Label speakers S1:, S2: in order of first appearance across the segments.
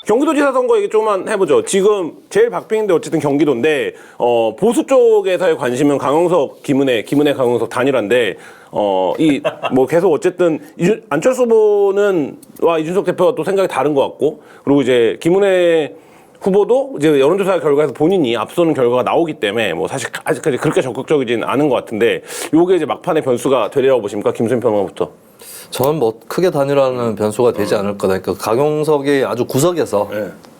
S1: 경기도지사 선거 얘기 조금만 해보죠. 지금 제일 박빙인데 어쨌든 경기도인데 보수 쪽에서의 관심은 강용석, 김은혜 강용석 단일화인데 이 뭐 계속 어쨌든 안철수 후보는 와 이준석 대표가 또 생각이 다른 것 같고 그리고 이제 김은혜 후보도 이제 여론조사 결과에서 본인이 앞서는 결과가 나오기 때문에 뭐 사실 아직까지 그렇게 적극적이진 않은 것 같은데 요게 이제 막판의 변수가 되리라고 보십니까? 김수현 평론가부터.
S2: 저는 뭐 크게 단일화는 변수가 되지 않을 거다. 그러니까 강용석이 아주 구석에서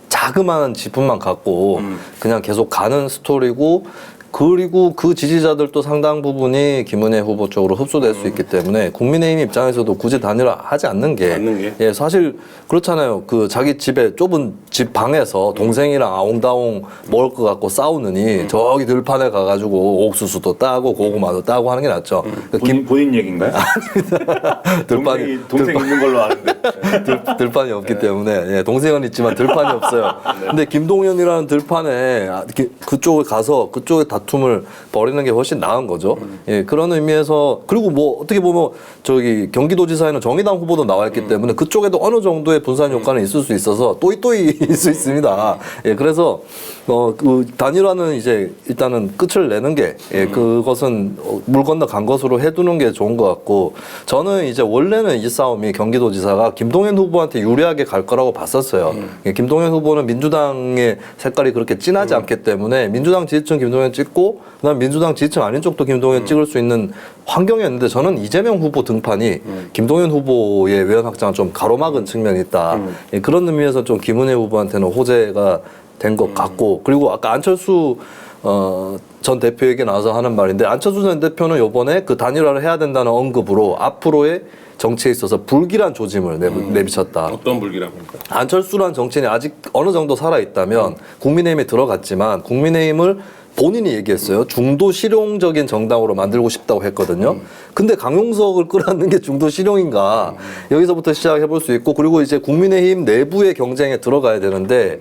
S2: 자그마한 지분만 갖고 그냥 계속 가는 스토리고 그리고 그 지지자들도 상당 부분이 김은혜 후보 쪽으로 흡수될 수 있기 때문에 국민의힘 입장에서도 굳이 단일화 하지 않는 게 예, 사실 그렇잖아요. 그 자기 집에 좁은 집 방에서 동생이랑 아웅다웅 먹을 것 갖고 싸우느니 저기 들판에 가가지고 옥수수도 따고 고구마도 따고 하는 게 낫죠.
S3: 본인 얘기인가요? 동생 있는 걸로 아는데
S2: 들판이 없기 때문에 예, 동생은 있지만 들판이 없어요. 근데 김동연이라는 들판에 그쪽에 가서 그쪽에 다툼을 벌이는 게 훨씬 나은 거죠. 예, 그런 의미에서 그리고 뭐 어떻게 보면 저기 경기도지사에는 정의당 후보도 나와 있기 때문에 그쪽에도 어느 정도의 분산 효과는 있을 수 있어서 또이또이일 수 있습니다. 예, 그래서 그 단일화는 이제 일단은 끝을 내는 게 예, 그것은 물 건너 간 것으로 해두는 게 좋은 것 같고 저는 이제 원래는 이 싸움이 경기도지사가 김동연 후보한테 유리하게 갈 거라고 봤었어요. 예, 김동연 후보는 민주당의 색깔이 그렇게 진하지 않기 때문에 민주당 지지층 김동연 찍고 그다음 민주당 지지층 아닌 쪽도 김동연 찍을 수 있는 환경이었는데 저는 이재명 후보 등판이 김동연 후보의 외연 확장을 좀 가로막은 측면이 있다. 예, 그런 의미에서 좀 김은혜 후보한테는 호재가 된 것 같고 그리고 아까 안철수 전 대표에게 나와서 하는 말인데 안철수 전 대표는 이번에 그 단일화를 해야 된다는 언급으로 앞으로의 정치에 있어서 불길한 조짐을 내비쳤다.
S1: 어떤 불길한 겁니까?
S2: 안철수란 정치인이 아직 어느 정도 살아있다면 국민의힘에 들어갔지만 국민의힘을 본인이 얘기했어요. 중도 실용적인 정당으로 만들고 싶다고 했거든요. 근데 강용석을 끌어안는 게 중도 실용인가? 여기서부터 시작해 볼 수 있고 그리고 이제 국민의힘 내부의 경쟁에 들어가야 되는데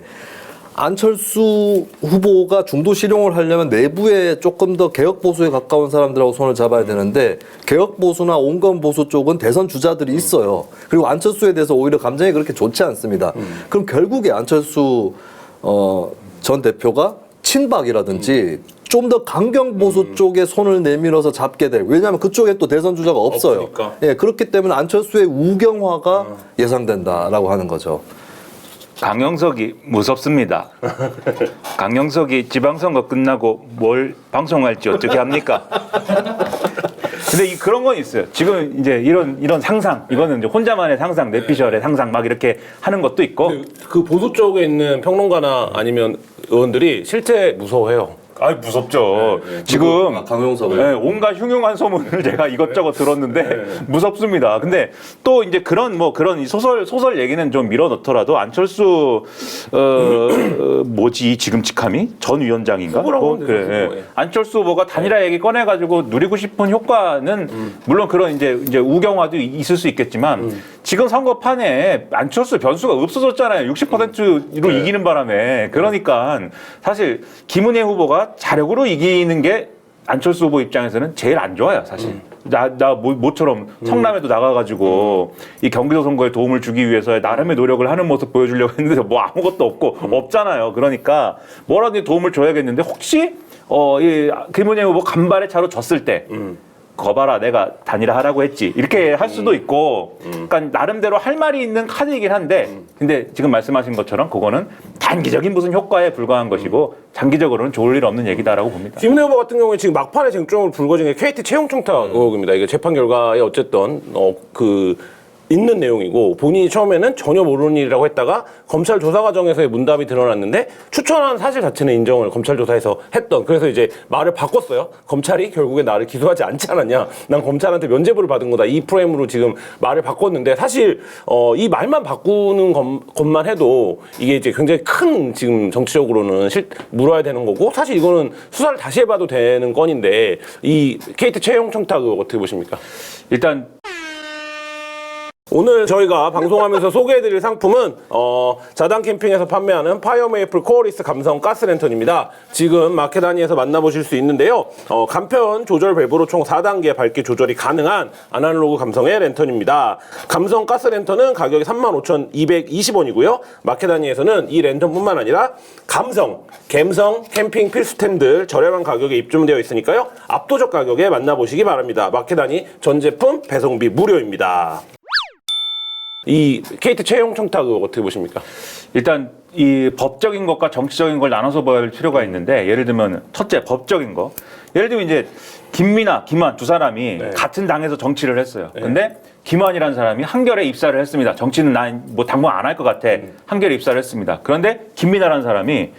S2: 안철수 후보가 중도 실용을 하려면 내부에 조금 더 개혁 보수에 가까운 사람들하고 손을 잡아야 되는데 개혁 보수나 온건 보수 쪽은 대선 주자들이 있어요. 그리고 안철수에 대해서 오히려 감정이 그렇게 좋지 않습니다. 그럼 결국에 안철수 전 대표가 친박이라든지 좀 더 강경 보수 쪽에 손을 내밀어서 잡게 될. 왜냐하면 그쪽에 또 대선 주자가 없어요.
S1: 없으니까.
S2: 예, 그렇기 때문에 안철수의 우경화가 예상된다라고 하는 거죠.
S3: 강용석이 무섭습니다. 강용석이 지방선거 끝나고 뭘 방송할지 어떻게 합니까? 근데 그런 건 있어요. 지금 이제 이런 상상, 이거는 이제 혼자만의 상상, 뇌피셜의 상상 막 이렇게 하는 것도 있고.
S1: 그 보수 쪽에 있는 평론가나 아니면 의원들이 실제 무서워해요.
S3: 아 무섭죠. 지금
S2: 강용석을.
S3: 네, 온갖 흉흉한 소문을 제가 이것저것 들었는데 무섭습니다. 근데 또 이제 그런 이 소설 얘기는 좀 밀어넣더라도 안철수 뭐지 지금 직함이 전 위원장인가?
S1: 후보라고 하면 되죠,
S3: 그래.
S1: 후보, 예.
S3: 안철수 후보가 단일화 얘기 꺼내가지고 누리고 싶은 효과는 물론 그런 이제 우경화도 있을 수 있겠지만 지금 선거판에 안철수 변수가 없어졌잖아요. 60%로 이기는 바람에. 그러니까 사실 김은혜 후보가 자력으로 이기는 게 안철수 후보 입장에서는 제일 안 좋아요, 사실. 모처럼 성남에도 나가가지고 이 경기도 선거에 도움을 주기 위해서 나름의 노력을 하는 모습 보여주려고 했는데 뭐 아무것도 없잖아요. 그러니까 뭐라도 도움을 줘야겠는데 혹시 이 김은혜 후보 간발의 차로 졌을 때 거봐라 내가 단일화 하라고 했지 이렇게 할 수도 있고 그러니까 나름대로 할 말이 있는 카드이긴 한데 근데 지금 말씀하신 것처럼 그거는 단기적인 무슨 효과에 불과한 것이고 장기적으로는 좋을 일 없는 얘기다라고 봅니다.
S1: 김은혜 후보 같은 경우에 지금 막판에 쟁점을 불거진 게 KT 채용 청탁 의혹입니다. 이게 재판 결과에 어쨌든 있는 내용이고 본인이 처음에는 전혀 모르는 일이라고 했다가 검찰 조사 과정에서의 문답이 드러났는데 추천한 사실 자체는 인정을 검찰 조사에서 했던 그래서 이제 말을 바꿨어요. 검찰이 결국에 나를 기소하지 않지 않았냐. 난 검찰한테 면죄부를 받은 거다. 이 프레임으로 지금 말을 바꿨는데 사실 이 말만 바꾸는 것만 해도 이게 이제 굉장히 큰 지금 정치적으로는 물어야 되는 거고 사실 이거는 수사를 다시 해봐도 되는 건인데 이 KT 채용 청탁 의혹 어떻게 보십니까?
S3: 일단
S1: 오늘 저희가 방송하면서 소개해드릴 상품은 자당 캠핑에서 판매하는 파이어메이플 코어리스 감성 가스랜턴입니다. 지금 마켓 단위에서 만나보실 수 있는데요. 간편 조절 밸브로 총 4단계 밝기 조절이 가능한 아날로그 감성의 랜턴입니다. 감성 가스랜턴은 가격이 35,220원이고요. 마켓 단위에서는 이 랜턴뿐만 아니라 감성 캠핑 필수템들 저렴한 가격에 입점되어 있으니까요. 압도적 가격에 만나보시기 바랍니다. 마켓 단위 전 제품 배송비 무료입니다. 이 KT 채용 청탁 어떻게 보십니까?
S3: 일단 이 법적인 것과 정치적인 걸 나눠서 봐야 할 필요가 있는데 예를 들면 첫째 법적인 거. 예를 들면 이제 김미나, 김한 두 사람이 같은 당에서 정치를 했어요. 근데 김한이라는 사람이 한결에 입사를 했습니다. 정치는 난 뭐 당분 안 할 것 같아. 한결에 입사를 했습니다. 그런데 김미나라는 사람이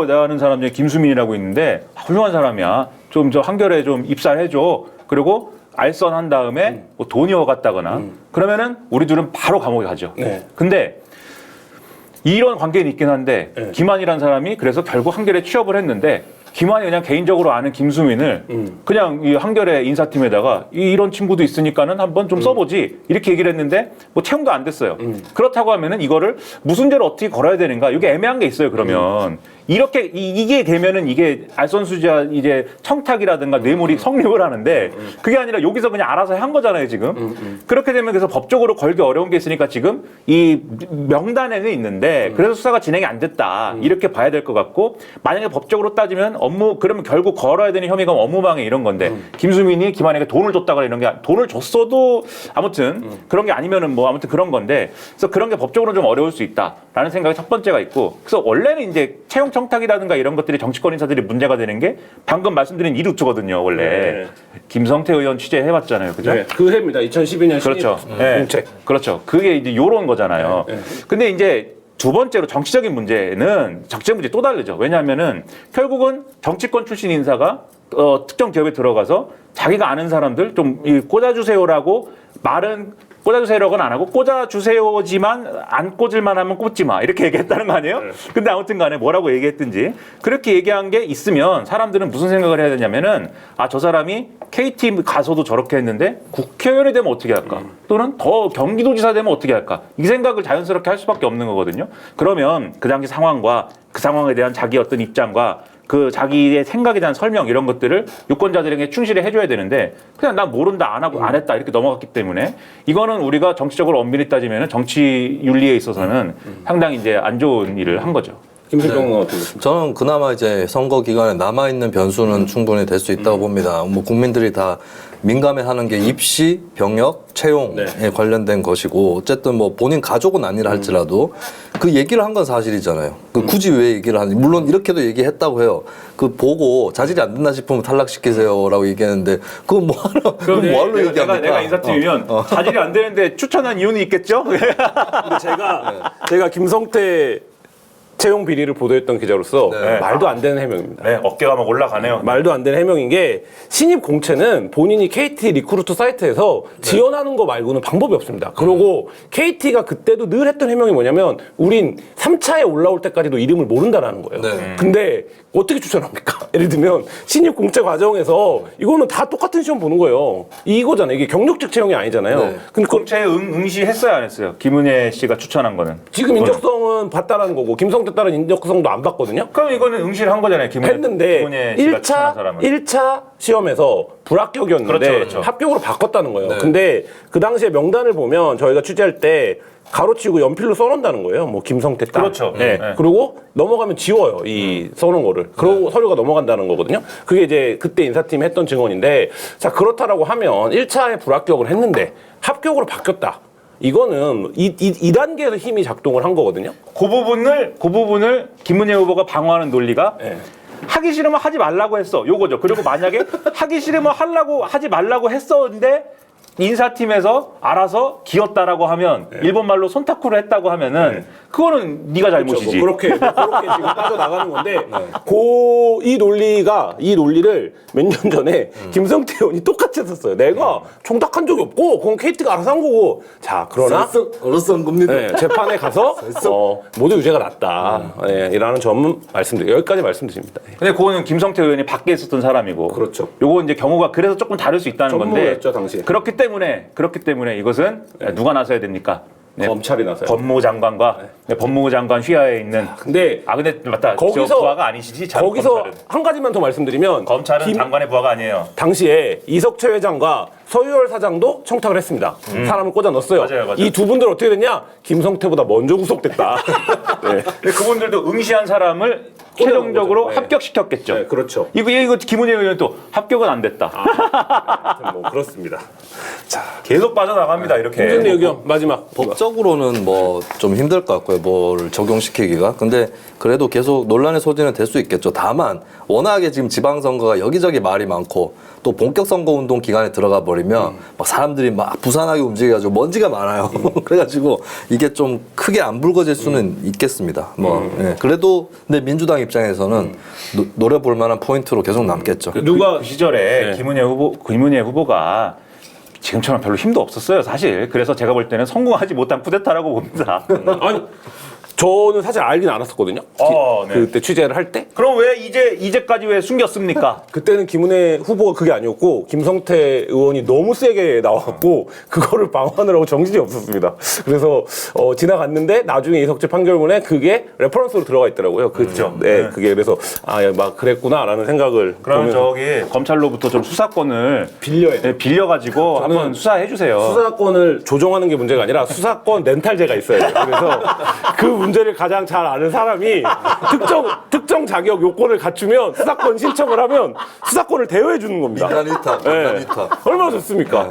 S3: 내가 아는 사람 중에 김수민이라고 있는데 훌륭한 사람이야. 좀 저 한결에 좀 입사해줘. 그리고 알선한 다음에 뭐 돈이 오갔다거나 그러면은 우리 둘은 바로 감옥에 가죠. 근데 이런 관계는 있긴 한데 김한이라는 사람이 그래서 결국 한결에 취업을 했는데 김한이 그냥 개인적으로 아는 김수민을 그냥 이 한결의 인사팀에다가 이런 친구도 있으니까는 한번 좀 써보지 이렇게 얘기를 했는데 뭐 채용도 안 됐어요. 그렇다고 하면은 이거를 무슨 죄를 어떻게 걸어야 되는가 이게 애매한 게 있어요. 그러면 이렇게 이게 되면은 이게 알선수지와 이제 청탁이라든가 뇌물이 성립을 하는데 그게 아니라 여기서 그냥 알아서 한 거잖아요 지금. 그렇게 되면 그래서 법적으로 걸기 어려운 게 있으니까 지금 이 명단에는 있는데 그래서 수사가 진행이 안 됐다 이렇게 봐야 될 것 같고 만약에 법적으로 따지면 그러면 결국 걸어야 되는 혐의가 업무방해 이런 건데 김수민이 김한에게 돈을 줬다거나 이런 게 돈을 줬어도 아무튼 그런 게 아니면은 뭐 아무튼 그런 건데 그래서 그런 게 법적으로 좀 어려울 수 있다라는 생각이 첫 번째가 있고 그래서 원래는 이제 채용 청탁이라든가 이런 것들이 정치권 인사들이 문제가 되는 게 방금 말씀드린 이 루트거든요 원래 김성태 의원 취재해봤잖아요 그죠?
S1: 그 해입니다. 2012년
S3: 그렇죠.
S1: 공책.
S3: 그렇죠. 그게 이제 요런 거잖아요. 근데 이제 두 번째로 정치적인 문제는 정치적 문제 또 다르죠. 왜냐하면은 결국은 정치권 출신 인사가 특정 기업에 들어가서 자기가 아는 사람들 좀 꽂아주세요라고 말은 꽂아주세요라고는 안 하고 꽂아주세요지만 안 꽂을만 하면 꽂지 마 이렇게 얘기했다는 거 아니에요? 근데 아무튼 간에 뭐라고 얘기했든지 그렇게 얘기한 게 있으면 사람들은 무슨 생각을 해야 되냐면은 저 사람이 KT 가서도 저렇게 했는데 국회의원이 되면 어떻게 할까? 또는 더 경기도지사 되면 어떻게 할까? 이 생각을 자연스럽게 할 수밖에 없는 거거든요. 그러면 그 당시 상황과 그 상황에 대한 자기 어떤 입장과 그 자기의 생각에 대한 설명 이런 것들을 유권자들에게 충실히 해줘야 되는데 그냥 난 모른다 안 하고 안 했다 이렇게 넘어갔기 때문에 이거는 우리가 정치적으로 엄밀히 따지면 정치 윤리에 있어서는 상당히 이제 안 좋은 일을 한 거죠.
S1: 김수병은 어떻게 보십니까?
S2: 저는 그나마 이제 선거 기간에 남아있는 변수는 충분히 될 수 있다고 봅니다. 뭐 국민들이 다 민감해하는 게 입시, 병역, 채용에 관련된 것이고 어쨌든 뭐 본인 가족은 아니라 할지라도 그 얘기를 한 건 사실이잖아요. 그 굳이 왜 얘기를 하는지 물론 이렇게도 얘기했다고 해요. 그 보고 자질이 안 된다 싶으면 탈락시키세요라고 얘기했는데 그거 뭐하러 얘기합니까?
S3: 내가 인사팀이면 자질이 안 되는데 추천한 이유는 있겠죠?
S1: 근데 제가 김성태 채용 비리를 보도했던 기자로서 말도 안 되는 해명입니다.
S3: 네, 어깨가 막 올라가네요.
S1: 말도 안 되는 해명인 게 신입 공채는 본인이 KT 리크루트 사이트에서 지원하는 거 말고는 방법이 없습니다. 그리고 KT가 그때도 늘 했던 해명이 뭐냐면 우린 3차에 올라올 때까지도 이름을 모른다라는 거예요. 근데 어떻게 추천합니까? 예를 들면 신입 공채 과정에서 이거는 다 똑같은 시험 보는 거예요. 이거잖아요. 이게 경력직 채용이 아니잖아요. 근데
S3: 공채 응시했어요 안 했어요? 김은혜 씨가 추천한 거는.
S1: 지금 인적성은 봤다라는 거고 김성태 따른 인적성도 안 봤거든요.
S3: 그럼 이거는 응시를 한 거잖아요.
S1: 했는데 1차 시험에서 불합격이었는데
S3: 그렇죠.
S1: 합격으로 바꿨다는 거예요. 근데 그 당시에 명단을 보면 저희가 취재할 때 가로치고 연필로 써놓는다는 거예요. 뭐 김성태 딸.
S3: 그렇죠.
S1: 그리고 넘어가면 지워요. 이 써놓은 거를. 그러고 서류가 넘어간다는 거거든요. 그게 이제 그때 인사팀이 했던 증언인데 자 그렇다라고 하면 1차에 불합격을 했는데 합격으로 바뀌었다. 이거는 이 단계에서 힘이 작동을 한 거거든요.
S3: 그 부분을 김은혜 후보가 방어하는 논리가 하기 싫으면 하지 말라고 했어. 요거죠. 그리고 만약에 하기 싫으면 하지 말라고 했었는데 인사팀에서 알아서 기었다라고 하면 일본 말로 손타쿠를 했다고 하면은 그거는 네가 잘못이지.
S1: 그렇게 지금 빠져나가는 건데 이 논리를 몇 년 전에 김성태 의원이 똑같이 했었어요. 내가 청탁한 적이 없고 그건 KT가 알아서 한 거고. 자, 그러나
S2: 어렸어 겁니다.
S1: 네, 재판에 가서 모두 유죄가 났다. 네, 이라는 점은 여기까지 말씀드립니다. 네.
S3: 근데 그거는 김성태 의원이 밖에 있었던 사람이고.
S1: 그렇죠.
S3: 요거 이제 경우가 그래서 조금 다를 수 있다는 건데.
S1: 전무였죠, 당시에.
S3: 그렇기 때문에 이것은 누가 나서야 됩니까? 네,
S1: 검찰이 나서요.
S3: 법무부 장관과 법무부 장관 휘하에 있는.
S1: 근데
S3: 근데 맞다.
S1: 거기서
S3: 저 부하가 아니시지.
S1: 거기서
S3: 검찰은.
S1: 한 가지만 더 말씀드리면
S3: 검찰은 장관의 부하가 아니에요.
S1: 당시에 이석채 회장과 서유열 사장도 청탁을 했습니다. 사람을 꽂아 넣었어요.
S3: 맞아요.
S1: 이 두 분들 어떻게 됐냐? 김성태보다 먼저 구속됐다. 네.
S3: 근데 그분들도 응시한 사람을 최종적으로
S1: 네.
S3: 합격시켰겠죠.
S1: 네, 그렇죠.
S3: 이거 김은혜 의원 또 합격은 안 됐다.
S1: 하여튼 뭐 그렇습니다. 자,
S3: 계속 빠져나갑니다. 이렇게.
S1: 김준일 의견 마지막.
S2: 법적으로는 뭐 좀 힘들 것 같고요. 뭘 적용시키기가. 근데 그래도 계속 논란의 소지는 될 수 있겠죠. 다만 워낙에 지금 지방선거가 여기저기 말이 많고 또 본격 선거 운동 기간에 들어가 버리면 막 사람들이 막 부산하게 움직여가지고 먼지가 많아요. 그래가지고 이게 좀 크게 안 불거질 수는 있겠습니다. 예. 그래도 근데 민주당 입장에서는 노려볼 만한 포인트로 계속 남겠죠.
S3: 누가 그 시절에
S1: 네.
S3: 김은혜 후보가 지금처럼 별로 힘도 없었어요, 사실. 그래서 제가 볼 때는 성공하지 못한 쿠데타라고 봅니다.
S1: 아니, 저는 사실 알긴 않았었거든요.
S3: 네.
S1: 그때 취재를 할 때.
S3: 그럼 왜 이제까지 왜 숨겼습니까?
S1: 그때는 김은혜 후보가 그게 아니었고 김성태 의원이 너무 세게 나왔고 그거를 방어하느라고 정신이 없었습니다. 그래서 지나갔는데 나중에 이석재 판결문에 그게 레퍼런스로 들어가 있더라고요. 그렇죠. 네, 그게 그래서 막 그랬구나라는 생각을.
S3: 그럼
S1: 보면서
S3: 저기 검찰로부터 좀 수사권을
S1: 빌려야 돼요.
S3: 빌려가지고 한번 수사해 주세요.
S1: 수사권을 조정하는 게 문제가 아니라 수사권 렌탈제가 있어요. 그래서 그 문제를 가장 잘 아는 사람이 특정 자격 요건을 갖추면 수사권 신청을 하면 수사권을 대여해 주는 겁니다.
S2: 민간위탁.
S1: 얼마나 좋습니까?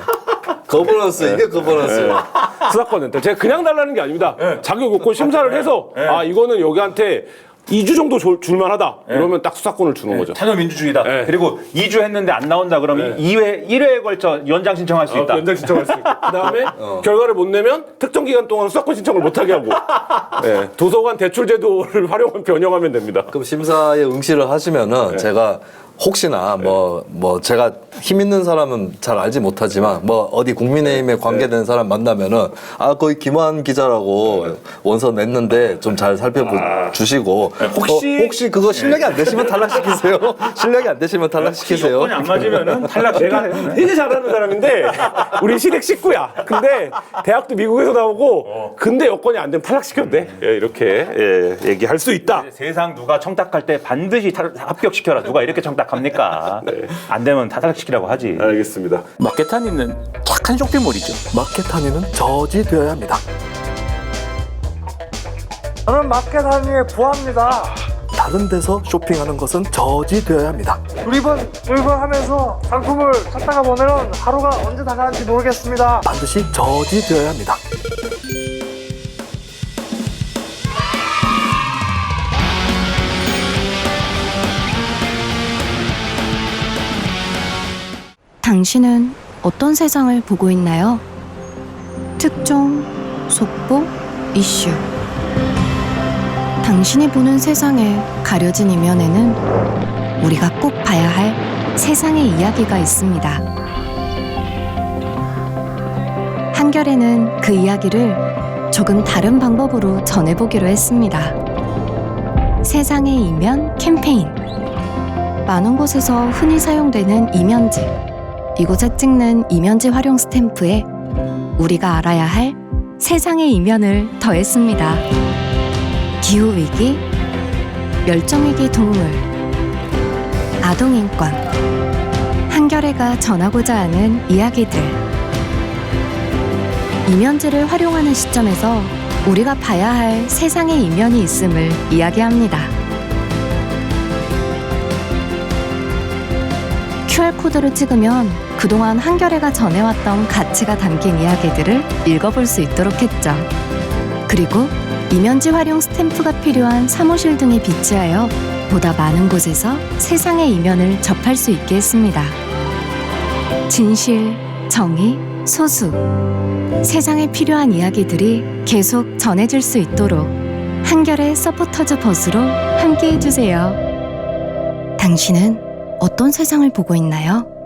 S2: 거버넌스 이게 거버넌스예요.
S1: 수사권 렌탈. 제가 그냥 달라는 게 아닙니다. 자격 요건 심사를 해서 이거는 여기한테 2주 정도 줄만하다. 이러면 딱 수사권을 주는 거죠.
S3: 탄효민주주의다.
S1: 네.
S3: 그리고 2주 했는데 안 나온다 그러면 1회에 걸쳐 연장 신청할 수 있다.
S1: 연장 신청할 수 있고. 그다음에 결과를 못 내면 특정 기간 동안 수사권 신청을 못 하게 하고. 네. 도서관 대출 제도를 변형하면 됩니다.
S2: 그럼 심사에 응시를 하시면은 제가 혹시나 뭐 제가 힘 있는 사람은 잘 알지 못하지만 뭐 어디 국민의힘에 관계된 사람 만나면은 거의 김환 기자라고 원서 냈는데 좀 잘 살펴주시고 혹시 그거 실력이 안 되시면 탈락시키세요. 실력이 안 되시면 탈락시키세요.
S3: 여건이 안 맞으면은 탈락시키세요.
S1: 되게 잘하는 사람인데 우리 시댁 식구야. 근데 대학도 미국에서 나오고 근데 여건이 안 되면 탈락시켰대. 이렇게 얘기할 수 있다.
S3: 세상 누가 청탁할 때 반드시 합격시켜라. 누가 이렇게 청탁합니까? 안 되면 탈락시키라고 하지.
S1: 알겠습니다.
S3: 마켓타니는 착한 쇼핑몰이죠.
S2: 마켓타니는 저지되어야 합니다.
S4: 저는 마켓하니에 구합니다.
S2: 다른 데서 쇼핑하는 것은 저지되어야 합니다.
S4: 물건하면서 상품을 찾다가 보면 하루가 언제 다 가는지 모르겠습니다.
S2: 반드시 저지되어야 합니다.
S5: 당신은 어떤 세상을 보고 있나요? 특종, 속보, 이슈. 당신이 보는 세상의 가려진 이면에는 우리가 꼭 봐야 할 세상의 이야기가 있습니다. 한결에는 그 이야기를 조금 다른 방법으로 전해보기로 했습니다. 세상의 이면 캠페인. 많은 곳에서 흔히 사용되는 이면지. 이곳에 찍는 이면지 활용 스탬프에 우리가 알아야 할 세상의 이면을 더했습니다. 기후위기, 멸종위기 동물, 아동인권, 한겨레가 전하고자 하는 이야기들. 이면지를 활용하는 시점에서 우리가 봐야 할 세상의 이면이 있음을 이야기합니다. QR코드를 찍으면 그동안 한겨레가 전해왔던 가치가 담긴 이야기들을 읽어볼 수 있도록 했죠. 그리고 이면지 활용 스탬프가 필요한 사무실 등에 비치하여 보다 많은 곳에서 세상의 이면을 접할 수 있게 했습니다. 진실, 정의, 소수. 세상에 필요한 이야기들이 계속 전해질 수 있도록 한결의 서포터즈 벗으로 함께 해주세요. 당신은 어떤 세상을 보고 있나요?